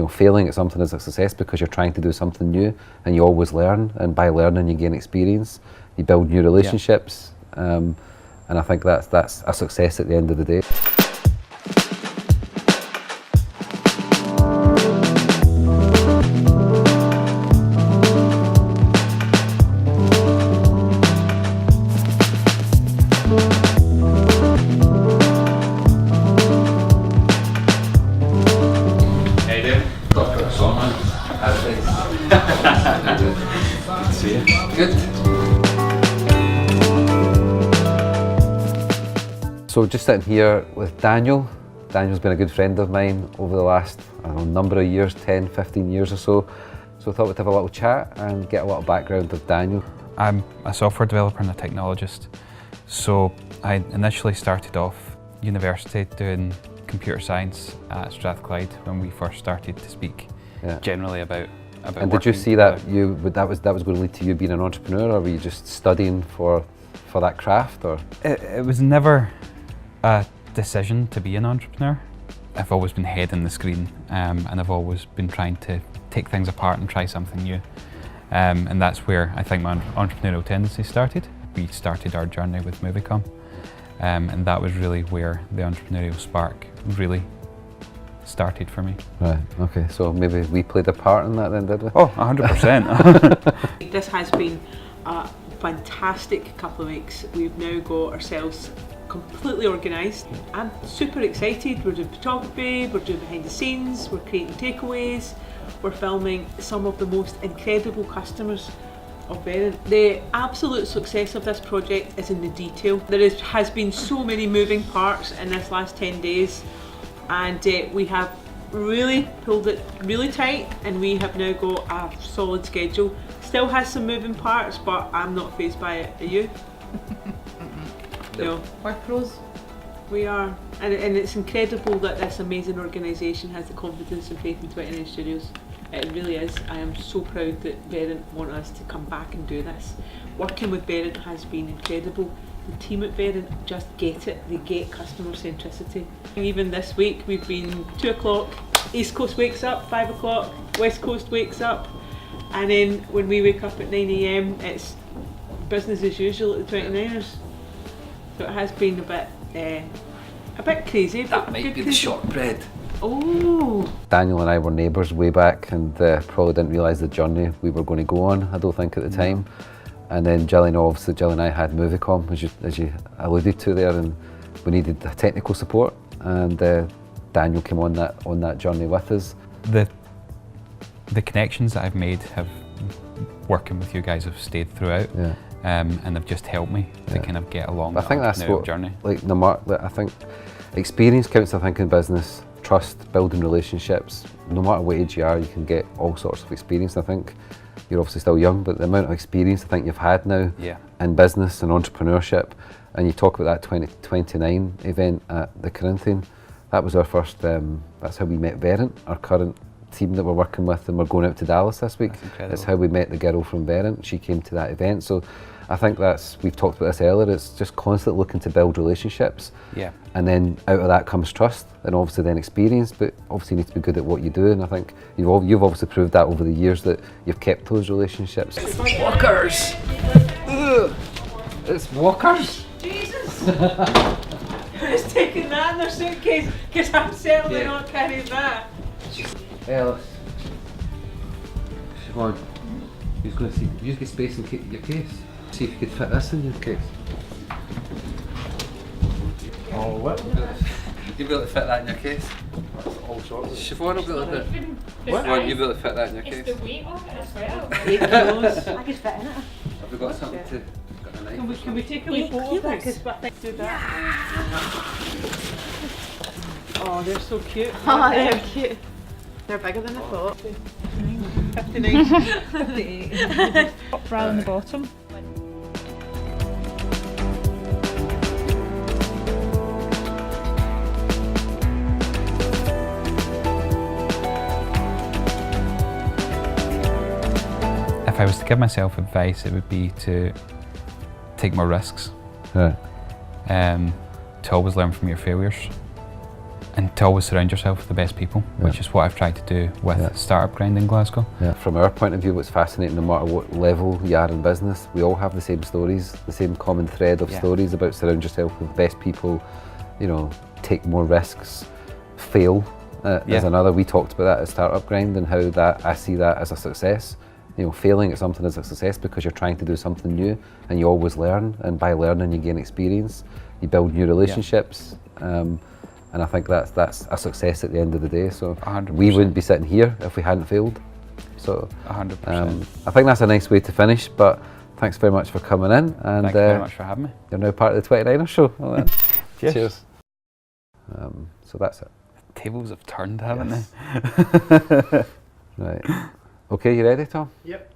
failing at something is a success because you're trying to do something new, and you always learn, and by learning you gain experience, you build new relationships, and I think that's a success at the end of the day. Good. So just sitting here with Daniel. Daniel's been a good friend of mine over the last number of years, 10, 15 years or so. So I thought we'd have a little chat and get a little background of Daniel. I'm a software developer and a technologist. So I initially started off university doing computer science at Strathclyde when we first started to speak generally about and did you see that that was going to lead to you being an entrepreneur, or were you just studying for that craft? Or it was never a decision to be an entrepreneur. I've always been head in the screen, and I've always been trying to take things apart and try something new. And that's where I think my entrepreneurial tendency started. We started our journey with Movicom, and that was really where the entrepreneurial spark really started for me. Right, okay, so maybe we played a part in that then, did we? Oh, 100%. This has been a fantastic couple of weeks. We've now got ourselves completely organised. I'm super excited. We're doing photography, we're doing behind the scenes, we're creating takeaways, we're filming some of the most incredible customers of Verint. The absolute success of this project is in the detail. There has been so many moving parts in this last 10 days, and we have really pulled it really tight, and we have now got a solid schedule. Still has some moving parts, but I'm not fazed by it. Are you? No. We're pros. We are, and it's incredible that this amazing organisation has the confidence and faith in 29 Studios. It really is. I am so proud that Verint want us to come back and do this. Working with Verint has been incredible. The team at Verint just get it. They get customer centricity. Even this week we've been 2 o'clock, East Coast wakes up, 5 o'clock, West Coast wakes up, and then when we wake up at 9 AM it's business as usual at the 29ers. So it has been a bit crazy. That might be the shortbread. Oh! Daniel and I were neighbours way back, and probably didn't realise the journey we were going to go on, I don't think, at the time. And then Gillian and I had Movicom, as you alluded to there, and we needed the technical support, and Daniel came on that journey with us. The connections that I've made working with you guys have stayed throughout, and they've just helped me to kind of get along the entrepreneurial journey. Like I think experience counts, I think, in business. Trust, building relationships. No matter what age you are, you can get all sorts of experience. I think you're obviously still young, but the amount of experience I think you've had now in business and entrepreneurship, and you talk about that 2029 event at the Corinthian, that was our first, that's how we met Verint, our current team that we're working with, and we're going out to Dallas this week. That's how we met the girl from Verint. She came to that event. So I think we've talked about this earlier, it's just constantly looking to build relationships. Yeah. And then out of that comes trust, and obviously then experience, but obviously you need to be good at what you do, and I think you've obviously proved that over the years, that you've kept those relationships. It's walkers! It's walkers! Jesus! Who's taking that in their suitcase? Because I'm certainly not carrying that. Alice, Siobhan, you're going to see, you get space in your case. See if you could fit this in your case. Oh, what? You'll be able to fit that in your case. That's all sorts. Siobhan will be able to fit. Siobhan, you'll be able to fit that in your case. It's the weight of it as well. 8 kilos. I could fit in it. Have we got something to... Got a knife? Can we take a wee photo of that? Because I think do that. Oh, they're so cute. Oh, they're cute. They're bigger than I thought. 59, 58. Top round the bottom. If I was to give myself advice, it would be to take more risks, Right. to always learn from your failures, and to always surround yourself with the best people, which is what I've tried to do with Startup Grind in Glasgow. Yeah. From our point of view, what's fascinating, no matter what level you are in business, we all have the same stories, the same common thread of stories about surround yourself with the best people, you know, take more risks, fail as another. We talked about that at Startup Grind and how that I see that as a success. You know, failing at something is a success because you're trying to do something new and you always learn, and by learning you gain experience, you build new relationships, and I think that's a success at the end of the day. So 100%. we wouldn't be sitting here if we hadn't failed. So 100%. I think that's a nice way to finish, but thanks very much for coming in, and Thank you very much for having me. you're now part of the 29ers show. Well, then, Cheers. cheers. So that's it. Tables have turned, haven't they? Right. Okay, you ready, Tom? Yep.